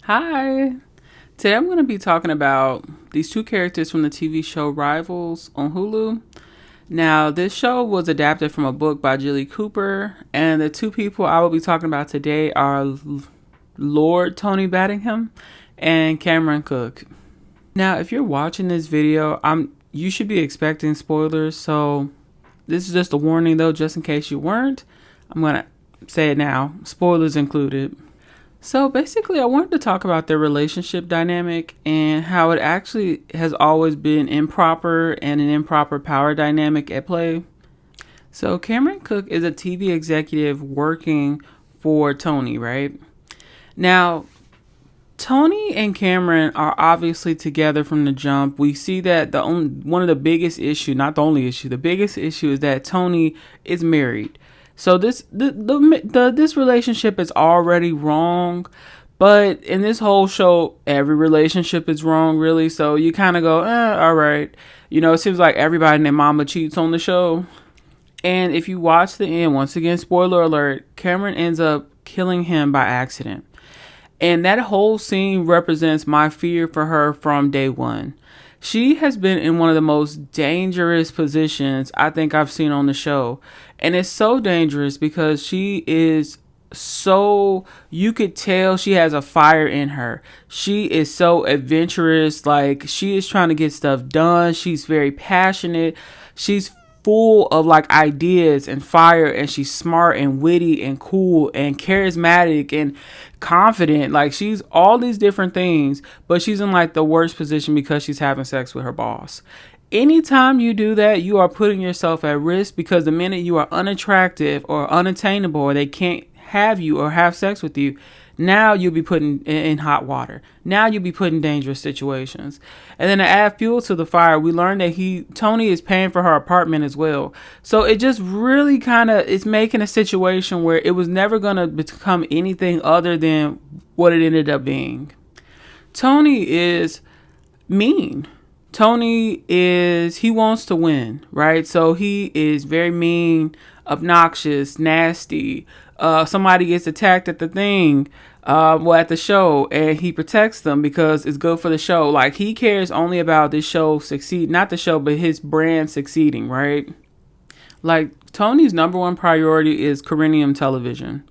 Hi. Today I'm going to be talking about these two characters from the TV show Rivals on Hulu. Now, this show was adapted from a book by Jilly Cooper, and the two people I will be talking about today are Lord Tony Baddingham and Cameron Cook. Now, if you're watching this video, you should be expecting spoilers, so this is just a warning though, just in case you weren't. I'm going to say it now, spoilers included. So basically, I wanted to talk about their relationship dynamic and how it actually has always been improper and an improper power dynamic at play. So Cameron Cook is a TV executive working for Tony, right? Now, Tony and Cameron are obviously together from the jump. We see that one of the biggest issue, not the only issue, the biggest issue is that Tony is married. So this relationship is already wrong, but in this whole show, every relationship is wrong, really. So you kind of go, all right. It seems like everybody and their mama cheats on the show. And if you watch the end, once again, spoiler alert, Cameron ends up killing him by accident. And that whole scene represents my fear for her from day one. She has been in one of the most dangerous positions I think I've seen on the show. And it's so dangerous because she is you could tell she has a fire in her. She is so adventurous. Like, she is trying to get stuff done. She's very passionate. She's full of ideas and fire, and she's smart and witty and cool and charismatic and confident. Like, she's all these different things, but she's in the worst position because she's having sex with her boss. Anytime you do that, you are putting yourself at risk, because the minute you are unattractive or unattainable, or they can't have you or have sex with you, now you'll be put in hot water. Now you'll be put in dangerous situations. And then to add fuel to the fire, we learned that Tony is paying for her apartment as well. So it just really it's making a situation where it was never going to become anything other than what it ended up being. Tony is mean. He wants to win, right? So he is very mean, obnoxious, nasty. Somebody gets attacked at the at the show, and he protects them because it's good for the show. He cares only about this show succeed, not the show, but his brand succeeding, right? Tony's number one priority is Corinium television.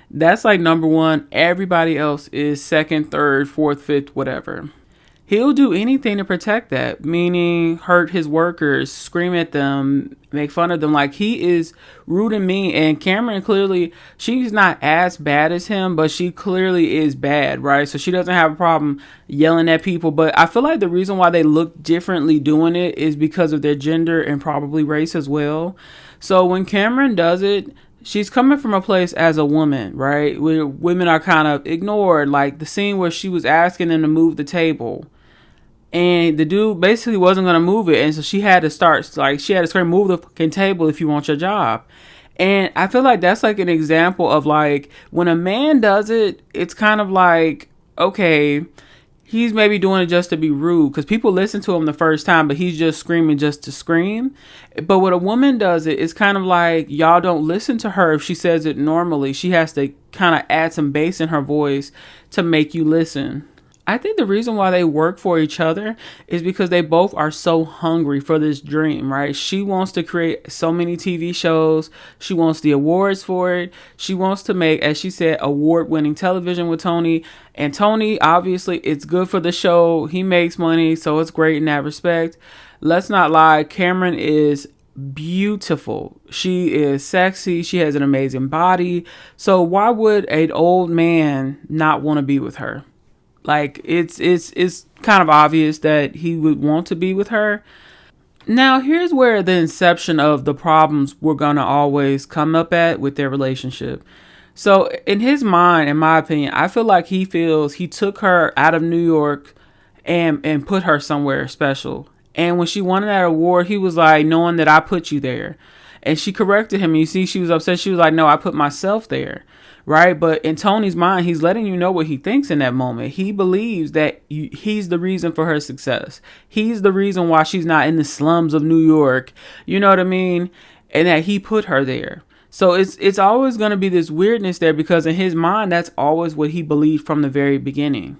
That's number one. Everybody else is second, third, fourth, fifth, whatever. He'll do anything to protect that, meaning hurt his workers, scream at them, make fun of them. He is rude and mean. And Cameron, clearly, she's not as bad as him, but she clearly is bad, right? So she doesn't have a problem yelling at people. But I feel like the reason why they look differently doing it is because of their gender and probably race as well. So when Cameron does it, she's coming from a place as a woman, right? Where women are kind of ignored. The scene where she was asking them to move the table, and the dude basically wasn't going to move it. And so she had to scream, move the fucking table if you want your job. And I feel like that's an example of when a man does it, it's kind of okay, he's maybe doing it just to be rude, because people listen to him the first time, but he's just screaming just to scream. But when a woman does it, it's kind of y'all don't listen to her if she says it normally. She has to kind of add some bass in her voice to make you listen. I think the reason why they work for each other is because they both are so hungry for this dream, right? She wants to create so many TV shows. She wants the awards for it. She wants to make, as she said, award-winning television with Tony. And Tony, obviously, it's good for the show. He makes money, so it's great in that respect. Let's not lie. Cameron is beautiful. She is sexy. She has an amazing body. So why would an old man not want to be with her? It's kind of obvious that he would want to be with her. Now, here's where the inception of the problems we're going to always come up at with their relationship. So in his mind, in my opinion, I feel like he feels he took her out of New York and put her somewhere special. And when she won that award, he was knowing that I put you there. And she corrected him. You see, she was upset. She was no, I put myself there. Right. But in Tony's mind, he's letting you know what he thinks in that moment. He believes that he's the reason for her success. He's the reason why she's not in the slums of New York. You know what I mean? And that he put her there. So it's always going to be this weirdness there, because in his mind, that's always what he believed from the very beginning.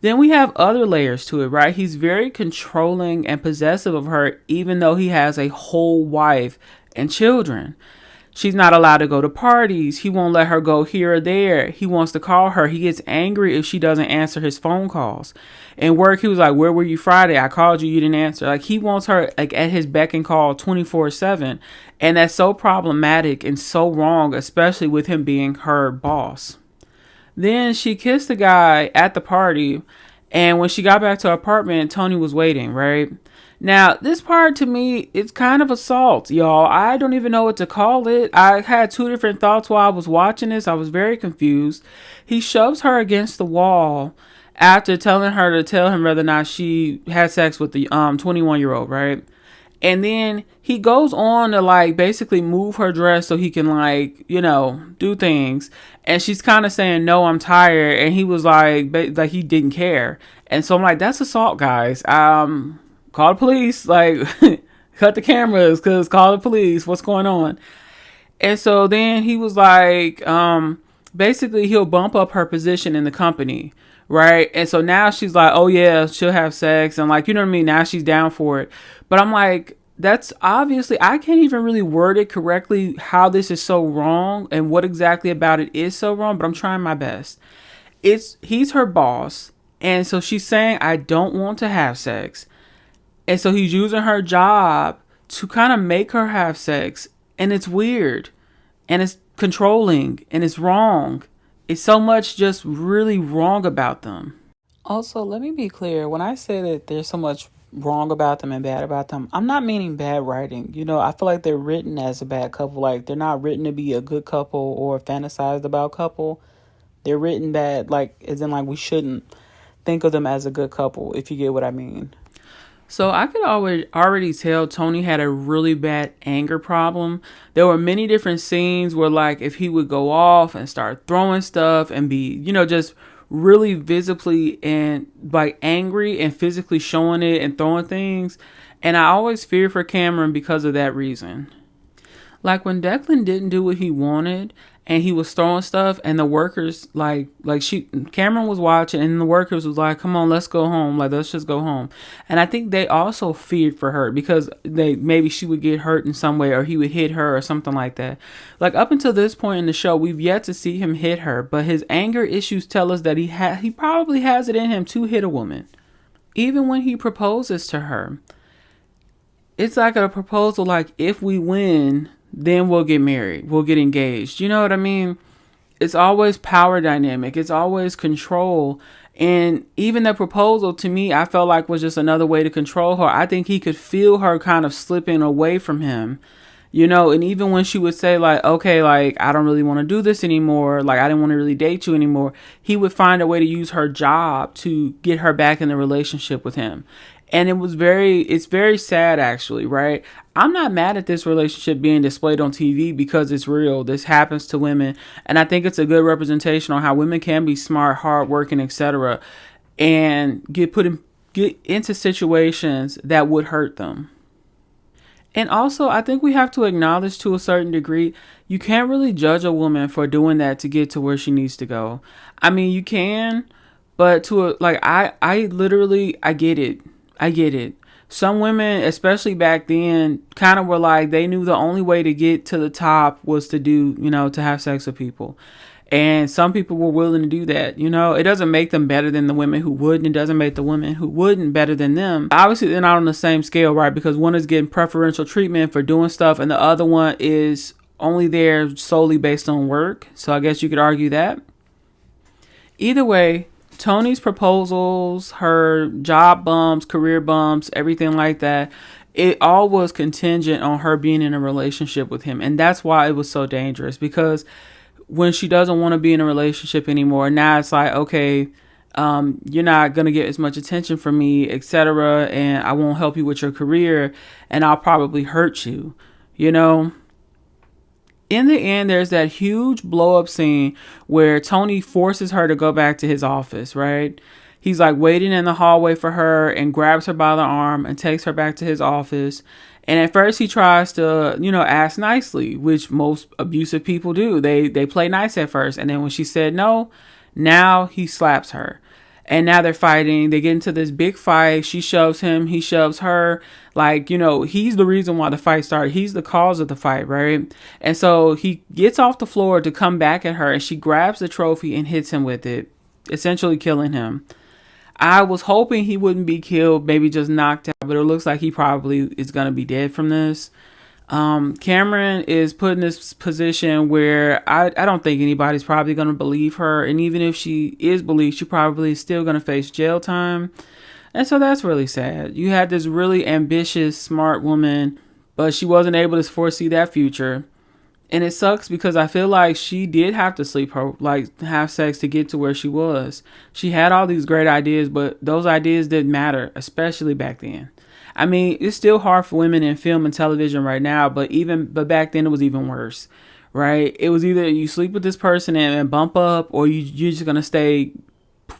Then we have other layers to it, right? He's very controlling and possessive of her, even though he has a whole wife and children. She's not allowed to go to parties. He won't let her go here or there. He wants to call her. He gets angry if she doesn't answer his phone calls. In work, he was like, "Where were you Friday? I called you. You didn't answer." Like, he wants her like at his beck and call 24/7. And that's so problematic and so wrong, especially with him being her boss. Then she kissed the guy at the party. And when she got back to her apartment, Tony was waiting, right? Now, this part to me, it's kind of assault, y'all. I don't even know what to call it. I had two different thoughts while I was watching this. I was very confused. He shoves her against the wall after telling her to tell him whether or not she had sex with the 21-year-old, right? And then he goes on to like basically move her dress so he can like, do things. And she's kind of saying, "No, I'm tired." And he was like he didn't care. And so I'm like, that's assault, guys. Call the police. Like, cut the cameras, because call the police. What's going on? And so then he was like, basically he'll bump up her position in the company. Right. And so now she's like, "Oh yeah, she'll have sex." And like, you know what I mean? Now she's down for it. But I'm like, that's obviously, I can't even really word it correctly how this is so wrong and what exactly about it is so wrong, but I'm trying my best. He's her boss. And so she's saying, "I don't want to have sex." And so he's using her job to kind of make her have sex. And it's weird. And it's controlling. And it's wrong. It's so much just really wrong about them. Also, let me be clear. When I say that there's so much wrong about them and bad about them, I'm not meaning bad writing. I feel like they're written as a bad couple. Like, they're not written to be a good couple or fantasized about couple. They're written bad, like, as in, like, we shouldn't think of them as a good couple, if you get what I mean. So I could already tell Tony had a really bad anger problem. There were many different scenes where, like, if he would go off and start throwing stuff and be, just really visibly and like angry and physically showing it and throwing things. And I always fear for Cameron because of that reason. Like when Declan didn't do what he wanted and he was throwing stuff, and the workers Cameron was watching, and the workers was like, "Come on, let's go home. Like, let's just go home." And I think they also feared for her because maybe she would get hurt in some way, or he would hit her or something like that. Like, up until this point in the show, we've yet to see him hit her, but his anger issues tell us that he probably has it in him to hit a woman. Even when he proposes to her, it's like a proposal like, if we win, then we'll get married, we'll get engaged. You know what I mean? It's always power dynamic. It's always control. And even the proposal, to me, I felt like was just another way to control her. I think he could feel her kind of slipping away from him, and even when she would say like, "Okay, like, I don't really want to do this anymore. Like, I didn't want to really date you anymore." He would find a way to use her job to get her back in the relationship with him. And it's very sad, actually, right? I'm not mad at this relationship being displayed on TV because it's real. This happens to women. And I think it's a good representation on how women can be smart, hardworking, etc. and get into situations that would hurt them. And also, I think we have to acknowledge to a certain degree, you can't really judge a woman for doing that to get to where she needs to go. I mean, you can, but I literally, I get it. I get it. Some women, especially back then, kind of were like, they knew the only way to get to the top was to do, to have sex with people. And some people were willing to do that. It doesn't make them better than the women who wouldn't. It doesn't make the women who wouldn't better than them. Obviously, they're not on the same scale, right? Because one is getting preferential treatment for doing stuff, and the other one is only there solely based on work. So I guess you could argue that. Either way, Tony's proposals, her job bumps, career bumps, everything like that, it all was contingent on her being in a relationship with him. And that's why it was so dangerous, because when she doesn't want to be in a relationship anymore, now it's like, okay, you're not going to get as much attention from me, etc. And I won't help you with your career, and I'll probably hurt you, In the end, there's that huge blow up scene where Tony forces her to go back to his office, right? He's like waiting in the hallway for her and grabs her by the arm and takes her back to his office. And at first he tries to, ask nicely, which most abusive people do. They play nice at first. And then when she said no, now he slaps her. And now they're fighting. They get into this big fight. She shoves him. He shoves her. Like, he's the reason why the fight started. He's the cause of the fight, right? And so he gets off the floor to come back at her. And she grabs the trophy and hits him with it, essentially killing him. I was hoping he wouldn't be killed, maybe just knocked out, but it looks like he probably is going to be dead from this. Cameron is put in this position where I don't think anybody's probably going to believe her. And even if she is believed, she probably is still going to face jail time. And so that's really sad. You had this really ambitious, smart woman, but she wasn't able to foresee that future. And it sucks because I feel like she did have to have sex to get to where she was. She had all these great ideas, but those ideas didn't matter, especially back then. I mean, it's still hard for women in film and television right now, but back then it was even worse, right? It was either you sleep with this person and bump up, or you're just gonna stay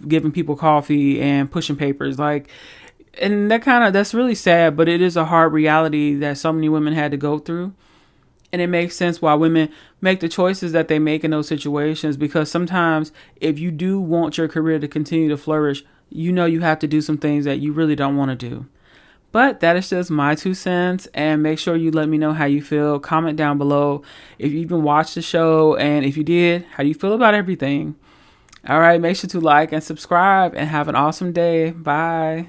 giving people coffee and pushing papers, and that's really sad, but it is a hard reality that so many women had to go through. And it makes sense why women make the choices that they make in those situations, because sometimes if you do want your career to continue to flourish, you have to do some things that you really don't want to do. But that is just my 2 cents, and make sure you let me know how you feel. Comment down below if you even watched the show, and if you did, how do you feel about everything? All right, make sure to like and subscribe, and have an awesome day. Bye.